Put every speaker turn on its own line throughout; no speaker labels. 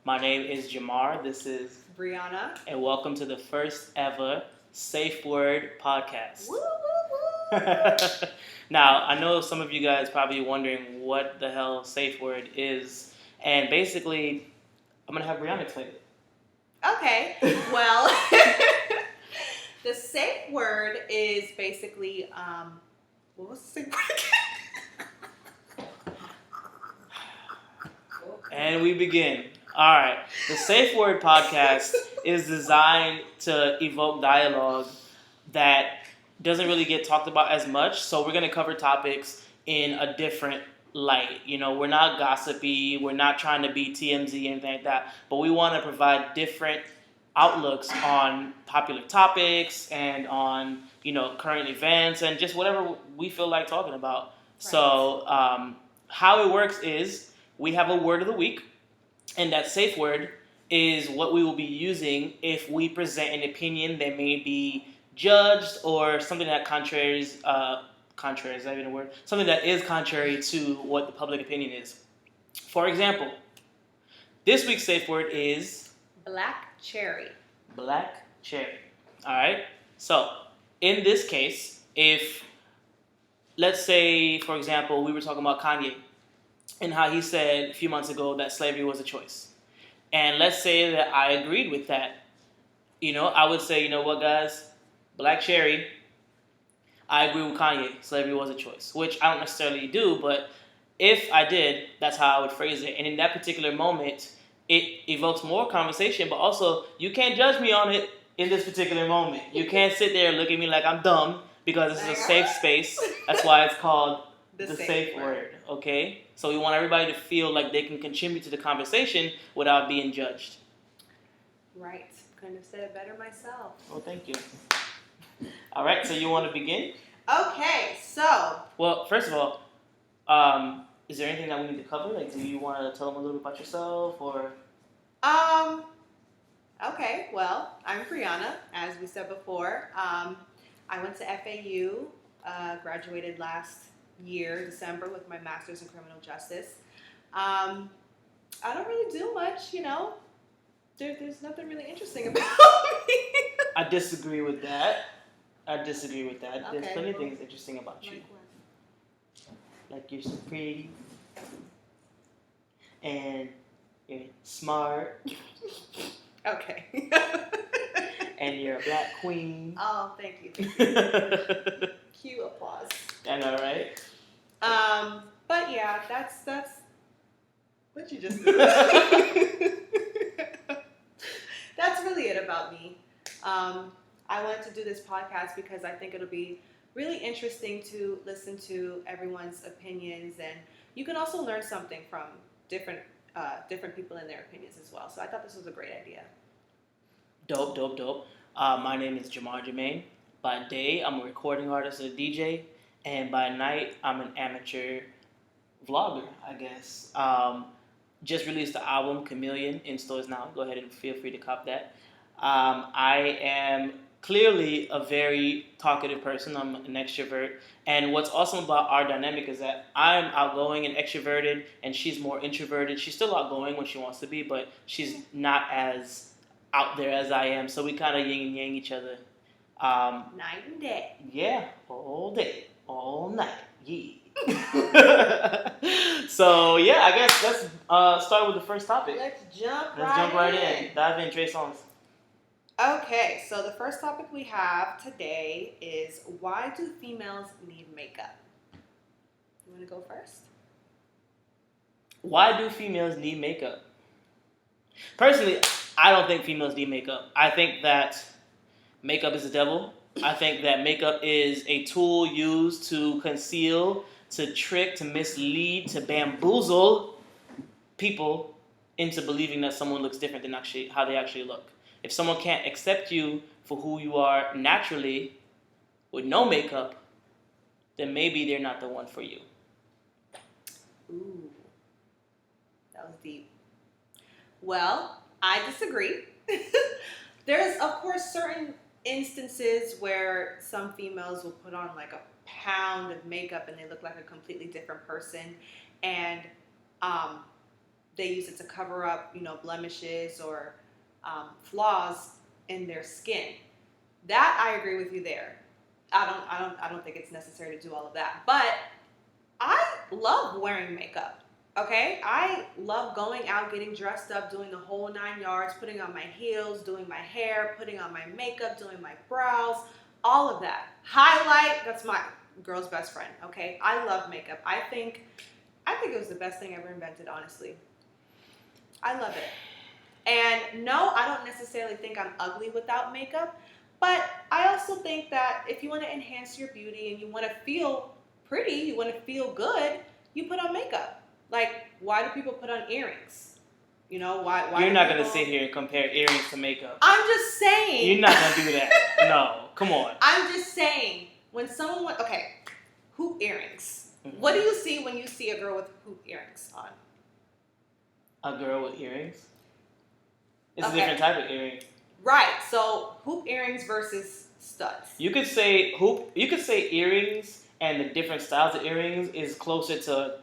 My name is Jamar. This is
Brianna.
And welcome to the first ever Safe Word podcast.
Woo, woo, woo.
Now, I know some of you guys probably wondering what the hell Safe Word is. And basically, I'm going to have Brianna explain it.
Okay, well, the safe word is basically, what was the safe word again?
And we begin. All right. The Safe Word podcast is designed to evoke dialogue that doesn't really get talked about as much. So we're going to cover topics in a different light. You know, we're not gossipy. We're not trying to be TMZ, anything like that. But we want to provide different outlooks on popular topics and on, current events and just whatever we feel like talking about. Right. So how it works is we have a word of the week. And that safe word is what we will be using if we present an opinion that may be judged or something that contrary is that even a word? Something that is contrary to what the public opinion is. For example, this week's safe word is
black cherry.
Black cherry. All right. So in this case, if let's say, for example, we were talking about Kanye and how he said a few months ago that slavery was a choice. And let's say that I agreed with that. I would say, you know what, guys? Black cherry, I agree with Kanye. Slavery was a choice, which I don't necessarily do, but if I did, that's how I would phrase it. And in that particular moment, it evokes more conversation, but also you can't judge me on it in this particular moment. You can't sit there and look at me like I'm dumb because this is a safe space. That's why it's called the safe word, okay? So we want everybody to feel like they can contribute to the conversation without being judged.
Right. Couldn't have said it better myself.
Well, thank you. All right, so you want to begin?
Okay, so.
Well, first of all, is there anything that we need to cover? Like, do you want to tell them a little bit about yourself, or?
Okay, well, I'm Brianna, as we said before. I went to FAU, graduated last year, December, with my master's in criminal justice. I don't really do much, There's nothing really interesting about me.
I disagree with that. Okay, There's plenty of things interesting about you. Like you're so pretty. And you're smart.
Okay.
And you're a black queen.
Oh, thank you. Cue applause.
I know, right?
But yeah, that's what you just did. That's really it about me. I wanted to do this podcast because I think it'll be really interesting to listen to everyone's opinions, and you can also learn something from different people and their opinions as well. So I thought this was a great idea.
Dope. My name is Jamar Brianna. By day, I'm a recording artist and a DJ, and by night, I'm an amateur vlogger, I guess. Just released the album Chameleon in stores now. Go ahead and feel free to cop that. I am clearly a very talkative person. I'm an extrovert. And what's awesome about our dynamic is that I'm outgoing and extroverted, and she's more introverted. She's still outgoing when she wants to be, but she's not as out there as I am. So we kind of yin and yang each other.
Night and day.
Yeah, all day, all night. Yeah. So yeah, I guess let's start with the first topic.
Let's jump
right in. Dive in, Trey Songz.
Okay, so the first topic we have today is, why do females need makeup? You want to go first?
Why do females need makeup? Personally, I don't think females need makeup. I think that makeup is the devil. I think that makeup is a tool used to conceal, to trick, to mislead, to bamboozle people into believing that someone looks different than how they actually look. If someone can't accept you for who you are naturally with no makeup, then maybe they're not the one for you.
Ooh, that was deep. Well, I disagree. There's, of course, certain instances where some females will put on like a pound of makeup and they look like a completely different person, and they use it to cover up, blemishes or flaws in their skin. That I agree with you there. I don't think it's necessary to do all of that. But I love wearing makeup. Okay? I love going out, getting dressed up, doing the whole 9 yards, putting on my heels, doing my hair, putting on my makeup, doing my brows, all of that. Highlight, that's my girl's best friend, okay? I love makeup. I think it was the best thing ever invented, honestly. I love it. And no, I don't necessarily think I'm ugly without makeup, but I also think that if you want to enhance your beauty and you want to feel pretty, you want to feel good, you put on makeup. Like, why do people put on earrings? Why
You're not going to sit here and compare earrings to makeup.
I'm just saying.
You're not going to do that. No, come on.
I'm just saying, when someone, okay, hoop earrings. Mm-hmm. What do you see when you see a girl with hoop earrings on?
A girl with earrings? It's a different type of earring.
Right. So hoop earrings versus studs.
You could say earrings, and the different styles of earrings is closer to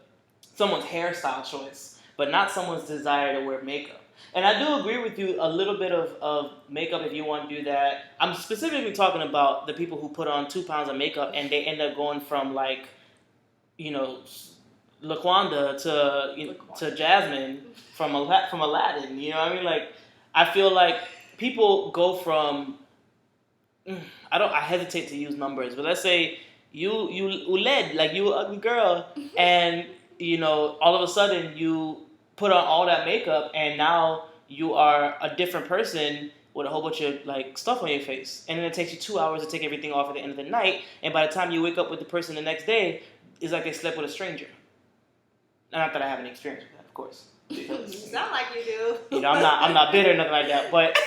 someone's hairstyle choice, but not someone's desire to wear makeup. And I do agree with you, a little bit of makeup if you want to do that. I'm specifically talking about the people who put on 2 pounds of makeup and they end up going from like, LaQuanda to Jasmine from Aladdin. You know what I mean? Like, I feel like people go from I hesitate to use numbers, but let's say you led, like you an ugly girl, and all of a sudden you put on all that makeup and now you are a different person with a whole bunch of like stuff on your face, and then it takes you 2 hours to take everything off at the end of the night, and by the time you wake up with the person the next day, it's like they slept with a stranger. Not that I have any experience with that, of course.
You sound like you do.
I'm not bitter or nothing like that, but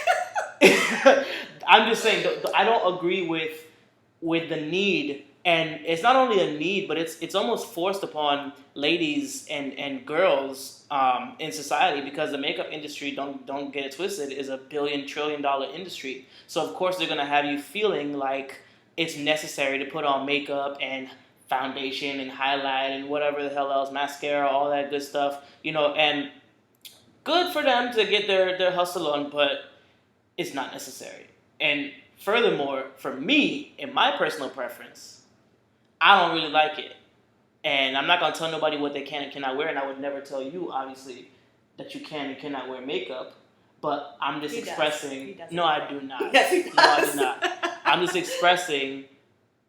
I'm just saying I don't agree with the need, and it's not only a need, but it's almost forced upon ladies and girls in society, because the makeup industry, don't get it twisted, is $1 billion trillion industry. So of course they're gonna have you feeling like it's necessary to put on makeup and foundation and highlight and whatever the hell else, mascara, all that good stuff, and good for them to get their hustle on, but it's not necessary. And furthermore, for me, in my personal preference, I don't really like it. And I'm not going to tell nobody what they can and cannot wear, and I would never tell you, obviously, that you can and cannot wear makeup, but I'm just expressing... No, I do not.
Yes, he does.
No, I do not. I'm just expressing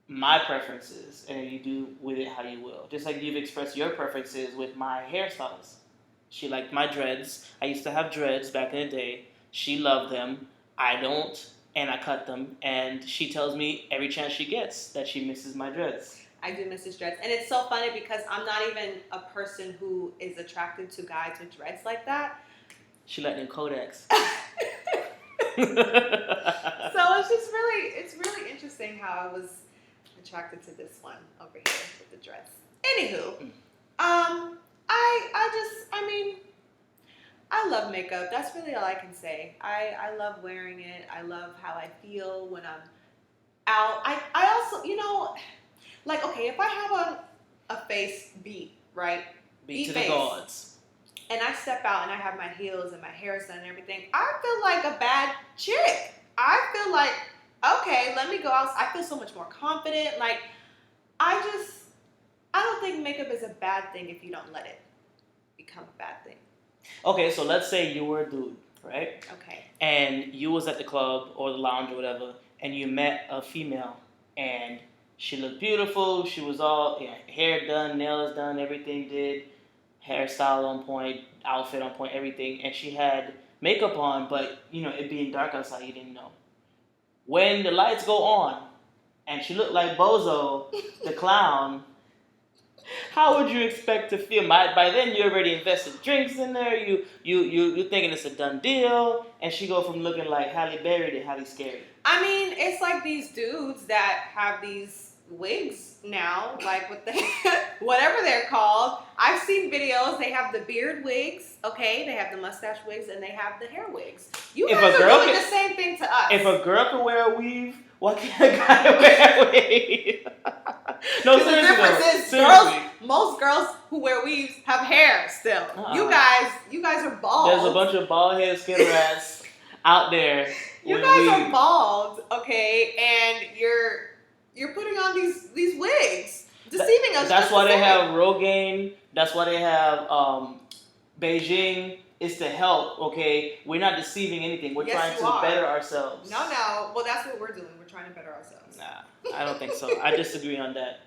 my preferences, and you do with it how you will. Just like you've expressed your preferences with my hairstyles. She liked my dreads. I used to have dreads back in the day. She loved them. I don't, and I cut them. And she tells me every chance she gets that she misses my dreads.
I do miss his dreads. And it's so funny because I'm not even a person who is attracted to guys with dreads like that.
She let them Kodaks.
So it's really interesting how I was attracted to this one over here with the dress. Anywho, I love makeup. That's really all I can say. I love wearing it. I love how I feel when I'm out. I also, like, okay, if I have a face beat, right?
Beat to the gods.
And I step out and I have my heels and my hair's done and everything, I feel like a bad chick. I feel like, okay, let me go out. I feel so much more confident. Like, I don't think makeup is a bad thing if you don't let it become a bad thing.
Okay, so let's say you were a dude, right?
Okay.
And you was at the club or the lounge or whatever, and you met a female, and she looked beautiful. She was all hair done, nails done, everything did, hairstyle on point, outfit on point, everything, and she had makeup on, but it being dark outside, you didn't know. When the lights go on, and she looked like Bozo, the clown, how would you expect to feel? By then, you already invested drinks in there. You're thinking it's a done deal, and she go from looking like Halle Berry to Halle Scary.
I mean, it's like these dudes that have these wigs now, like with the whatever they're called. I've seen videos. They have the beard wigs, okay? They have the mustache wigs, and they have the hair wigs. You guys are doing the same thing to us.
If a girl can wear a weave, why can't a guy wear a weave? No,
The
seriously
difference
though.
is
Seriously.
most girls who wear weaves have hair still.
Uh-uh.
You guys are bald.
There's a bunch of bald-headed skin rats out there.
You
with
guys are
weaves.
bald, okay, and you're putting on these wigs, deceiving us.
That's
just
why
the
they
same.
have Rogaine. That's why they have Beijing. It's to help, okay? We're not deceiving anything. We're
Yes,
trying
you
to
are.
better ourselves.
No. Well, that's what we're doing. We're trying to better ourselves.
Nah, I don't think so. I disagree on that.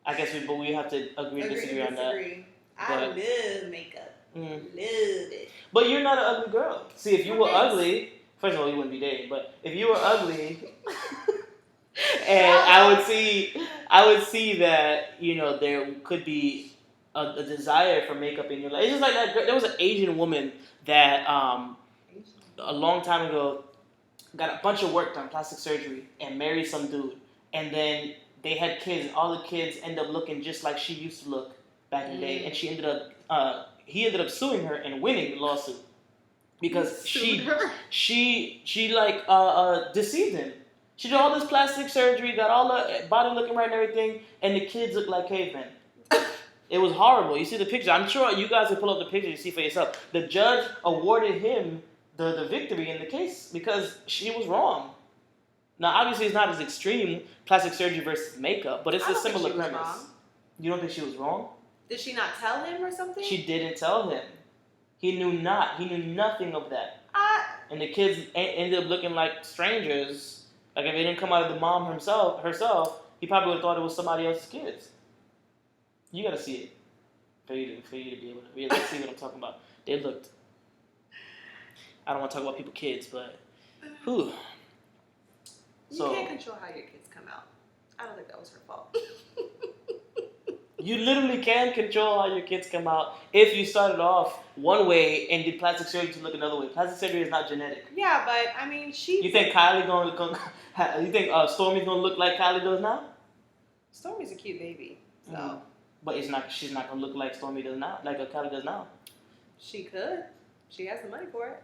I guess we have to agree to disagree on that.
I love makeup.
Mm.
Love it.
But you're not an ugly girl. See, if you were ugly, first of all, you wouldn't be dating. But if you were ugly, and I would see that there could be a desire for makeup in your life. It's just like that. There was an Asian woman that a long time ago got a bunch of work done, plastic surgery, and married some dude, and then they had kids, and all the kids end up looking just like she used to look back in the day, and she ended up he ended up suing her and winning the lawsuit because she deceived him. She did all this plastic surgery, got all the body looking right and everything, and the kids looked like cavemen. It was horrible. You see the picture. I'm sure you guys can pull up the picture and see for yourself. The judge awarded him the victory in the case because she was wrong. Now, obviously, it's not as extreme, plastic surgery versus makeup, but it's a similar premise.
Wrong.
You don't think she was wrong?
Did she not tell him or something?
She didn't tell him. He knew nothing of that. And the kids ended up looking like strangers. Like if they didn't come out of the mom herself, he probably would have thought it was somebody else's kids. You gotta see it for you to be able to really see what I'm talking about. They looked. I don't want to talk about people's kids, but whew.
You can't control how your kids come out. I don't think that was her fault.
You literally can control how your kids come out if you started off one way and did plastic surgery to look another way. Plastic surgery is not genetic.
Yeah, but I mean,
You think Kylie you think Stormy's gonna look like Kylie does now?
Stormy's a cute baby, so.
Mm-hmm. But she's not gonna look like Stormy does now, like Kylie does now.
She could. She has the money for it.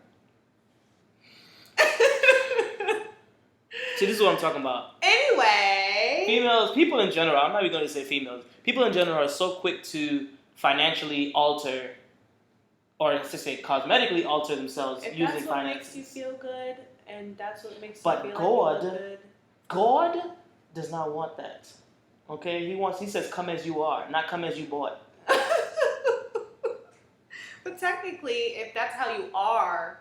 See, this is what I'm talking about.
Anyway.
People in general, I'm not even going to say females, people in general are so quick to financially alter, or to say cosmetically alter themselves
if
using
that's what
finances.
makes you feel good, and that's what makes
But
you feel
God,
like you feel good.
God does not want that. Okay? He says, come as you are, not come as you bought.
But technically, if that's how you are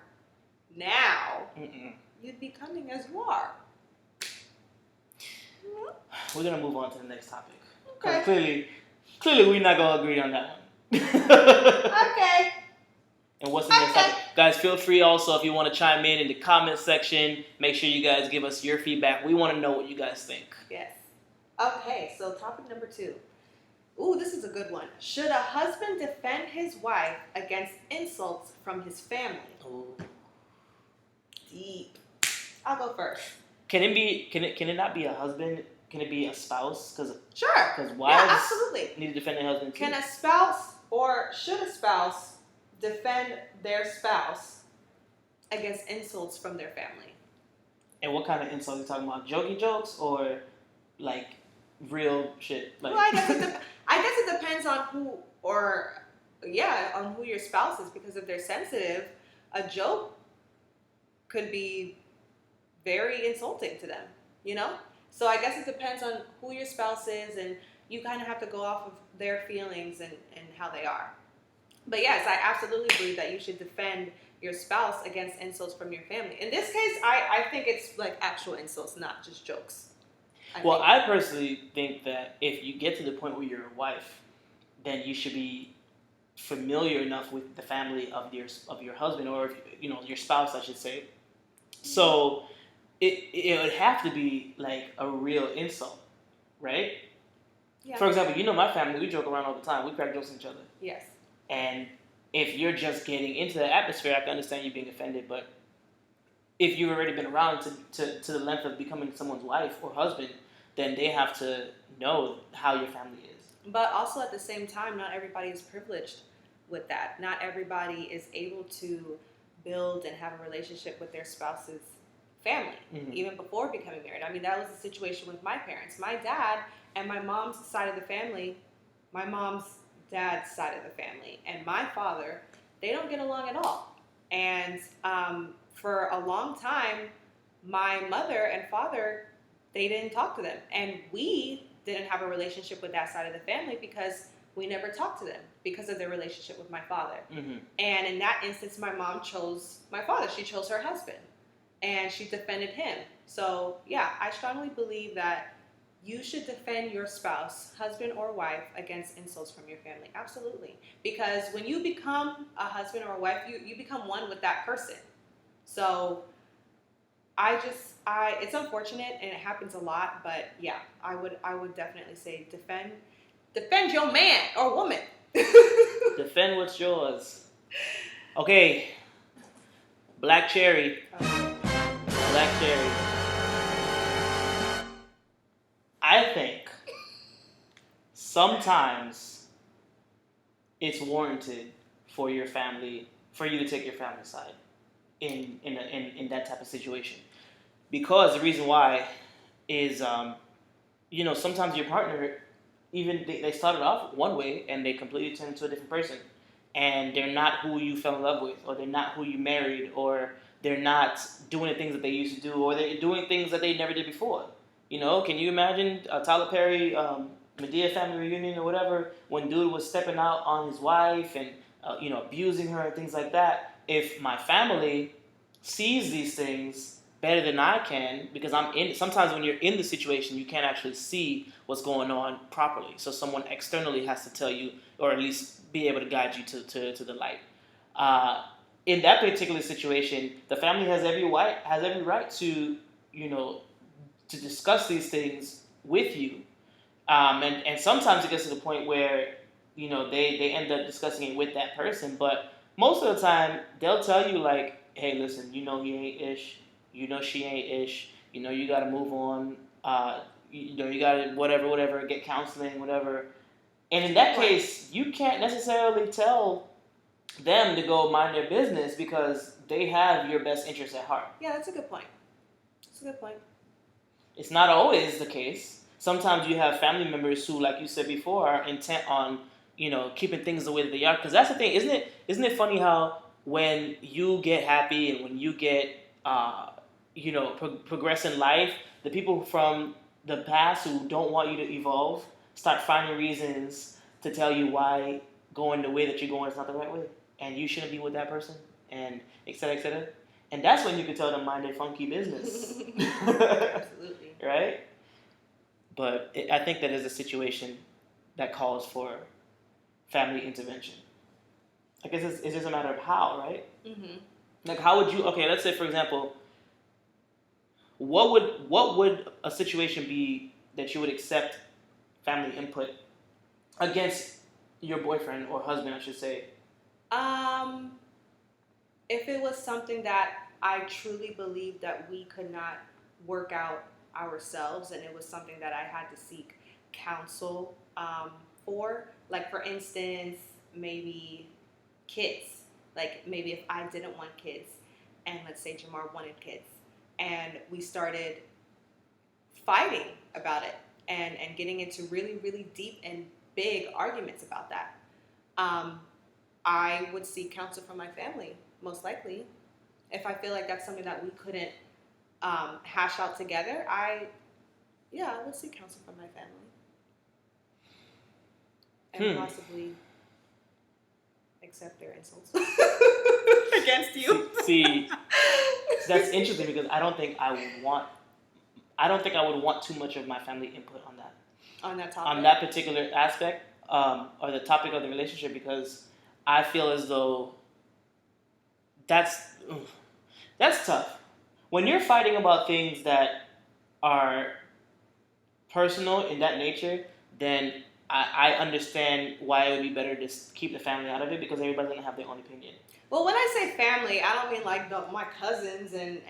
now, you'd be coming as you are.
We're going to move on to the next topic.
Okay.
Clearly we're not going to agree on that one.
Okay.
And what's the next topic? Guys, feel free also if you want to chime in the comment section. Make sure you guys give us your feedback. We want to know what you guys think.
Yes. Okay, so topic number 2. Ooh, this is a good one. Should a husband defend his wife against insults from his family?
Ooh.
Deep. I'll go first.
Can it not be a husband? Can it be a spouse?
Sure.
Because wives
absolutely.
need to defend their husband too.
Can a spouse or should a spouse defend their spouse against insults from their family?
And what kind of insults are you talking about? Jokey jokes or like real shit? Like,
well, I guess it depends on who on who your spouse is, because if they're sensitive, a joke could be very insulting to them, you know? So I guess it depends on who your spouse is, and you kind of have to go off of their feelings and how they are. But yes, I absolutely believe that you should defend your spouse against insults from your family. In this case, I think it's like actual insults, not just jokes.
I personally think that if you get to the point where you're a wife, then you should be familiar enough with the family of your husband, or your spouse, I should say. So it would have to be like a real insult, right?
Yeah.
For example, my family, we joke around all the time. We crack jokes on each other.
Yes.
And if you're just getting into the atmosphere, I can understand you being offended. But if you've already been around to the length of becoming someone's wife or husband, then they have to know how your family is.
But also at the same time, not everybody is privileged with that. Not everybody is able to build and have a relationship with their spouses family, even before becoming married. I mean, that was the situation with my parents. My dad and my mom's side of the family, my mom's dad's side of the family, and my father, they don't get along at all. And for a long time, my mother and father, they didn't talk to them. And we didn't have a relationship with that side of the family because we never talked to them because of their relationship with my father. And in that instance, my mom chose my father. She chose her husband. And she defended him. So, yeah, I strongly believe that you should defend your spouse, husband or wife, against insults from your family. Absolutely. Because when you become a husband or a wife, you become one with that person. So it's unfortunate and it happens a lot, but yeah, I would definitely say defend your man or woman.
Defend what's yours. Okay. Black cherry. Black cherry. I think sometimes it's warranted for your family, for you to take your family side in that type of situation. Because the reason why is, sometimes your partner, even they started off one way and they completely turn into a different person. And they're not who you fell in love with, or they're not who you married, or they're not doing the things that they used to do, or they're doing things that they never did before. Can you imagine a Tyler Perry, Medea family reunion or whatever, when dude was stepping out on his wife and, abusing her and things like that? If my family sees these things better than I can, because sometimes when you're in the situation, you can't actually see what's going on properly. So someone externally has to tell you, or at least be able to guide you to the light. In that particular situation, the family has every right to, to discuss these things with you. And sometimes it gets to the point where, they end up discussing it with that person. But most of the time, they'll tell you, like, hey, listen, he ain't ish. She ain't ish. You got to move on. You got to whatever, get counseling, whatever. And in that case, you can't necessarily tell them to go mind their business because they have your best interest at heart.
Yeah, that's a good point.
It's not always the case. Sometimes you have family members who, like you said before, are intent on, keeping things the way that they are. Because that's the thing, isn't it funny how when you get happy and when you get, progress in life, the people from the past who don't want you to evolve start finding reasons to tell you why going the way that you're going is not the right way. And you shouldn't be with that person, and et cetera, et cetera. And that's when you can tell them mind their funky business.
Absolutely.
Right? But I think that is a situation that calls for family intervention. I guess it's just a matter of how, right? Like, how would you? Okay, let's say for example, what would a situation be that you would accept family input against your boyfriend or husband, I should say?
If it was something that I truly believed that we could not work out ourselves, and it was something that I had to seek counsel for, like for instance, maybe kids. Like maybe if I didn't want kids, and let's say Jamar wanted kids, and we started fighting about it and getting into really, really deep and big arguments about that. I would seek counsel from my family, most likely. If I feel like that's something that we couldn't hash out together, I would seek counsel from my family. And possibly accept their insults against you.
See, that's interesting because I don't think I would want too much of my family input on that.
On that topic.
On that particular aspect, or the topic of the relationship, because I feel as though that's tough. When you're fighting about things that are personal in that nature, then I understand why it would be better to keep the family out of it, because everybody's going to have their own opinion.
Well, when I say family, I don't mean like my cousins and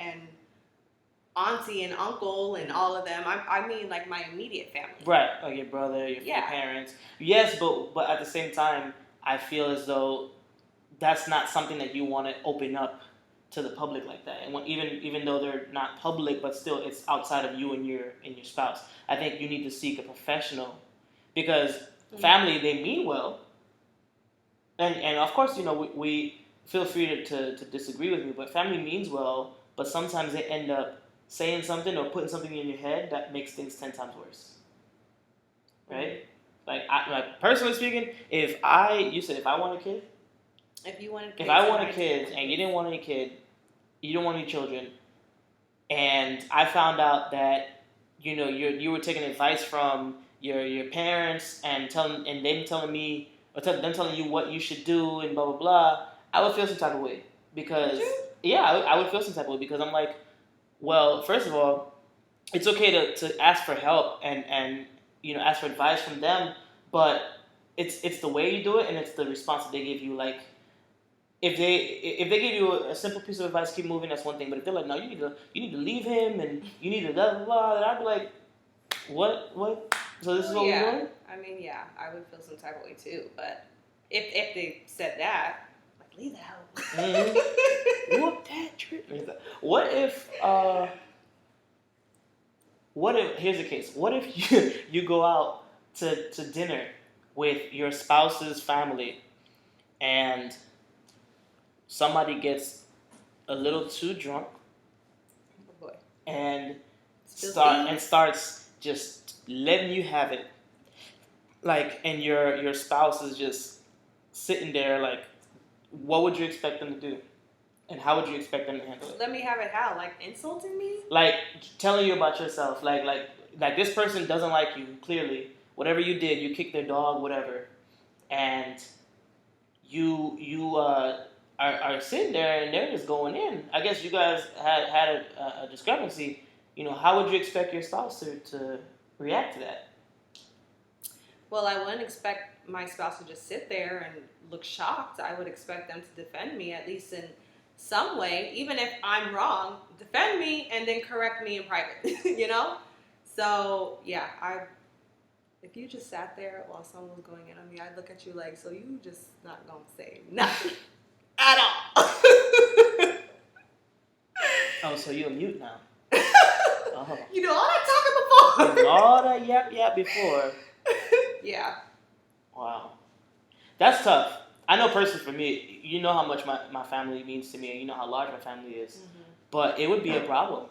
auntie and uncle and all of them. I mean like my immediate family.
Right, like your brother, your parents. Yes, but at the same time, I feel as though that's not something that you want to open up to the public like that. And even though they're not public, but still it's outside of you and your spouse. I think you need to seek a professional because family, they mean well, and of course, we feel free to disagree with me, but family means well, but sometimes they end up saying something or putting something in your head that makes things 10 times worse, right? Like personally speaking, you said if I want a kid, if I want a kid and you didn't want any kid, you don't want any children, and I found out that you were taking advice from your parents and them telling me or them telling you what you should do and blah blah blah, I would feel some type of way because I would feel some type of way because I'm like, well, first of all, it's okay to ask for help and ask for advice from them, but it's the way you do it and it's the response that they give you. Like if they give you a simple piece of advice, keep moving, that's one thing. But if they're like, no, you need to leave him and you need to blah blah blah, then I'd be like, what? So this is what we're doing?
I mean, yeah, I would feel some type of way too. But if they said that, like, leave the house.
Mm-hmm. Whoop that trip. What if here's the case? What if you go out to dinner with your spouse's family and somebody gets a little too drunk and starts just letting you have it, like, and your spouse is just sitting there, like, what would you expect them to do, and how would you expect them to handle it?
Let me have it how? Like insulting me?
Like telling you about yourself, like this person doesn't like you, clearly. Whatever you did, you kicked their dog, whatever, and you are sitting there and they're just going in. I guess you guys had a discrepancy. How would you expect your spouse to react to that?
Well, I wouldn't expect my spouse to just sit there and look shocked. I would expect them to defend me, at least in some way. Even if I'm wrong, defend me and then correct me in private, So, yeah, if you just sat there while someone was going in on me, I'd look at you like, so you just not going to say nothing at all.
Oh, so you're mute now. Oh.
You know all that talking before.
All that yap before.
Yeah.
Wow. That's tough. I know personally for me, you know how much my family means to me, and you know how large my family is. Mm-hmm. But it would be a problem.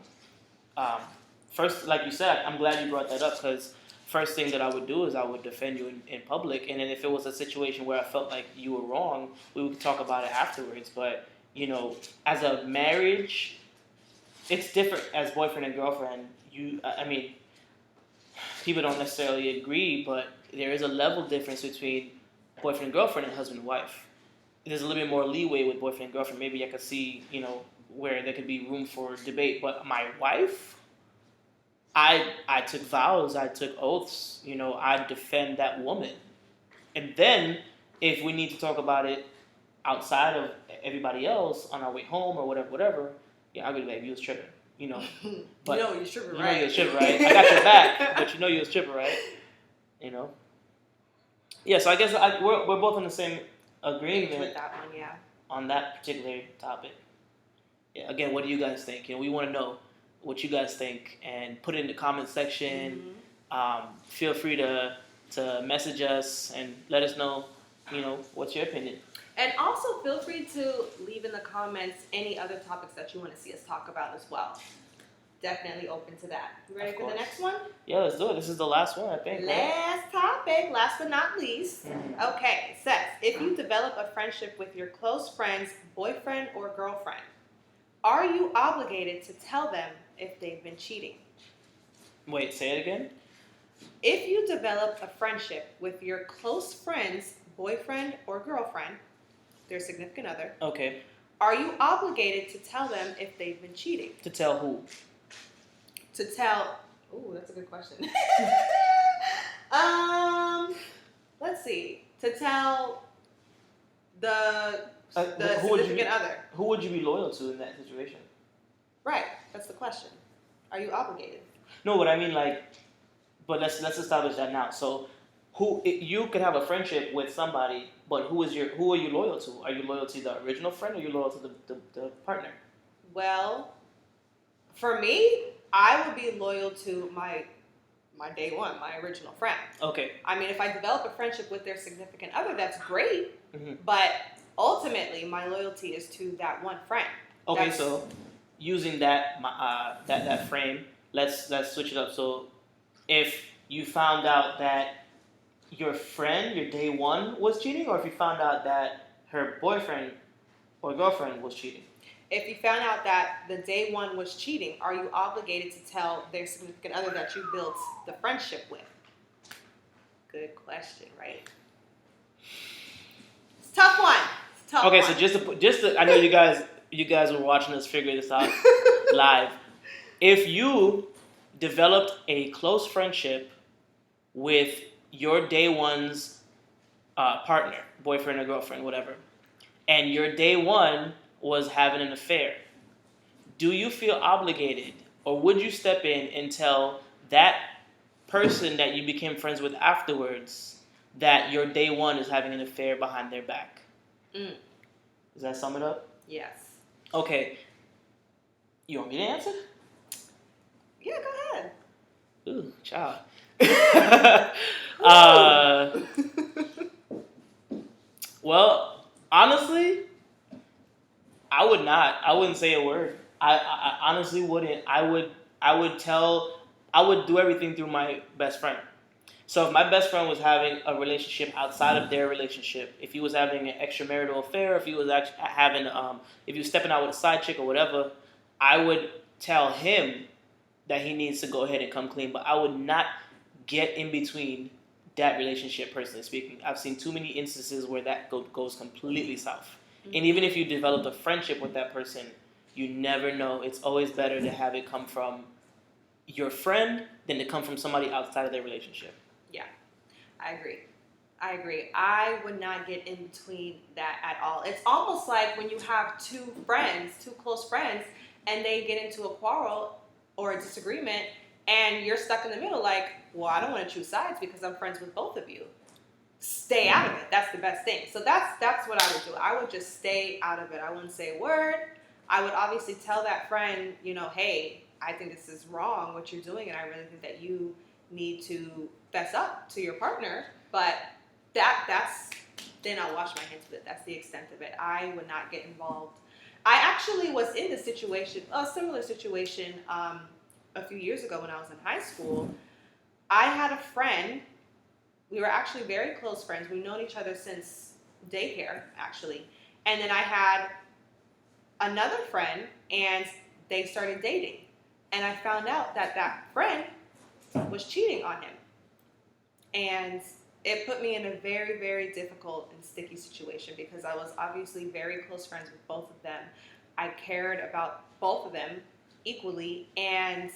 First, like you said, I'm glad you brought that up because first thing that I would do is I would defend you in public. And then if it was a situation where I felt like you were wrong, we would talk about it afterwards. But, as a marriage, it's different as boyfriend and girlfriend. People don't necessarily agree, but there is a level difference between boyfriend and girlfriend and husband and wife. There's a little bit more leeway with boyfriend and girlfriend. Maybe I could see, where there could be room for debate. But my wife, I took vows, I took oaths, I defend that woman. And then if we need to talk about it outside of everybody else on our way home or whatever, yeah, I'll be like, you was tripping. But
you was tripping, right?
You was tripping, right? I got your back, but you was tripping, right? Yeah, so I guess we're both on the same agreement
with that one, yeah.
On that particular topic. Yeah, again, what do you guys think? We want to know what you guys think and put it in the comment section. Mm-hmm. Feel free to message us and let us know, what's your opinion.
And also feel free to leave in the comments any other topics that you want to see us talk about as well. Definitely open to that. You ready for the next one?
Yeah, let's do it. This is the last one, I think.
Last topic, last but not least. Mm-hmm. Okay, it says, if you develop a friendship with your close friend's boyfriend or girlfriend, are you obligated to tell them if they've been cheating?
Wait, say it again?
If you develop a friendship with your close friend's boyfriend or girlfriend, their significant other,
okay,
are you obligated to tell them if they've been cheating?
To tell who?
Ooh, that's a good question. Let's see. To tell the significant other.
Who would you be loyal to in that situation?
Right, that's the question. Are you obligated?
No, what I mean, but let's establish that now. So, you could have a friendship with somebody, but who are you loyal to? Are you loyal to the original friend, or are you loyal to the partner?
Well, for me, I would be loyal to my day one, my original friend.
Okay.
I mean, if I develop a friendship with their significant other, that's great.
Mm-hmm.
But ultimately, my loyalty is to that one friend.
Okay, so using that that frame, let's switch it up. So, if you found out that your friend, your day one, was cheating, or if you found out that her boyfriend or girlfriend was cheating.
If you found out that the day one was cheating, are you obligated to tell their significant other that you built the friendship with? Good question, right? It's a tough one. It's a tough
Okay,
one.
so just to, I know you guys were watching us figure this out live. If you developed a close friendship with your day one's partner, boyfriend or girlfriend, whatever, and your day one was having an affair, do you feel obligated, or would you step in and tell that person that you became friends with afterwards that your day one is having an affair behind their back? Does that sum it up?
Yes.
Okay. You want me to answer?
Yeah, go ahead.
Ooh, child. Well, honestly, I would not. I wouldn't say a word. I honestly wouldn't. I would do everything through my best friend. So if my best friend was having a relationship outside of their relationship, if he was having an extramarital affair, if he was actually having, if he was stepping out with a side chick or whatever, I would tell him that he needs to go ahead and come clean. But I would not get in between that relationship, personally speaking. I've seen too many instances where that goes completely south. And even if you developed a friendship with that person, you never know. It's always better to have it come from your friend than to come from somebody outside of their relationship.
Yeah, I agree. I would not get in between that at all. It's almost like when you have two close friends, and they get into a quarrel or a disagreement, and you're stuck in the middle like, well, I don't want to choose sides because I'm friends with both of you. Stay out of it. That's the best thing. So that's what I would do. I would just stay out of it. I wouldn't say a word. I would obviously tell that friend, hey, I think this is wrong what you're doing, and I really think that you need to fess up to your partner. But that's then I'll wash my hands of it. That's the extent of it. I would not get involved. I actually was in a similar situation, a few years ago when I was in high school. I had a friend. We were actually very close friends. We've known each other since daycare, actually. And then I had another friend, and they started dating. And I found out that friend was cheating on him. And it put me in a very, very difficult and sticky situation because I was obviously very close friends with both of them. I cared about both of them equally, and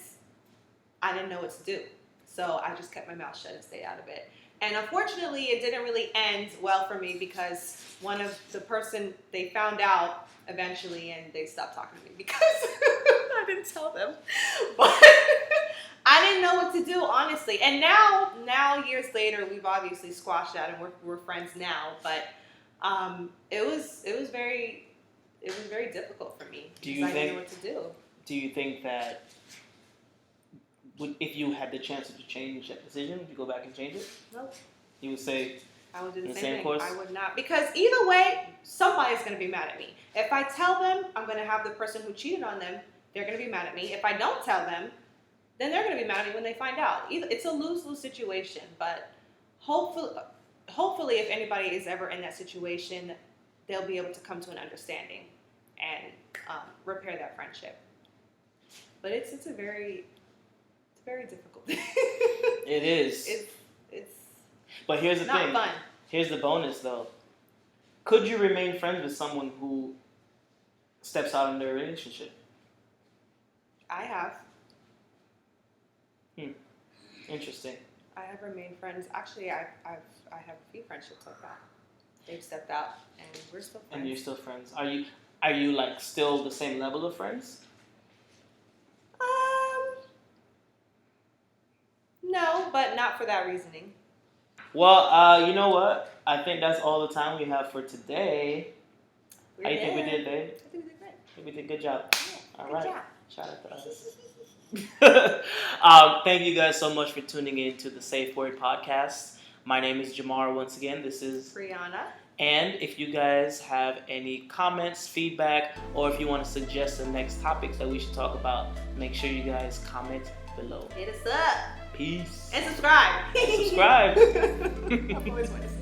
I didn't know what to do. So I just kept my mouth shut and stayed out of it. And unfortunately, it didn't really end well for me because one of the person, they found out eventually and they stopped talking to me because I didn't tell them. But I didn't know what to do, honestly. And now years later, we've obviously squashed that and we're friends now. But it was very difficult for me because I didn't know what to do.
Do you think that if you had the chance to change that decision, would you go back and change it?
No.
You would say
I would do the
same
thing.
course?
I would not. Because either way, somebody's going to be mad at me. If I tell them, I'm going to have the person who cheated on them, they're going to be mad at me. If I don't tell them, then they're going to be mad at me when they find out. It's a lose-lose situation. But hopefully, if anybody is ever in that situation, they'll be able to come to an understanding and repair that friendship. But it's very difficult.
It is.
It's
But here's the
not
thing.
fun.
Here's the bonus, though. Could you remain friends with someone who steps out in their relationship?
I have.
Interesting.
I have remained friends. Actually, I have a few friendships like that. They've stepped out, and we're still friends.
And you're still friends. Are you like still the same level of friends?
No, but not for that reasoning.
Well, you know what? I think that's all the time we have for today. How do you think we did, babe?
I think we did great.
I think we did a good job.
Yeah.
All
Good
right.
job.
Shout out to us. Thank you guys so much for tuning in to the Safe Word Podcast. My name is Jamar once again. This is
Brianna.
And if you guys have any comments, feedback, or if you want to suggest the next topics that we should talk about, make sure you guys comment below.
Hit us up.
Peace.
And subscribe.
Subscribe.
I've always wanted to say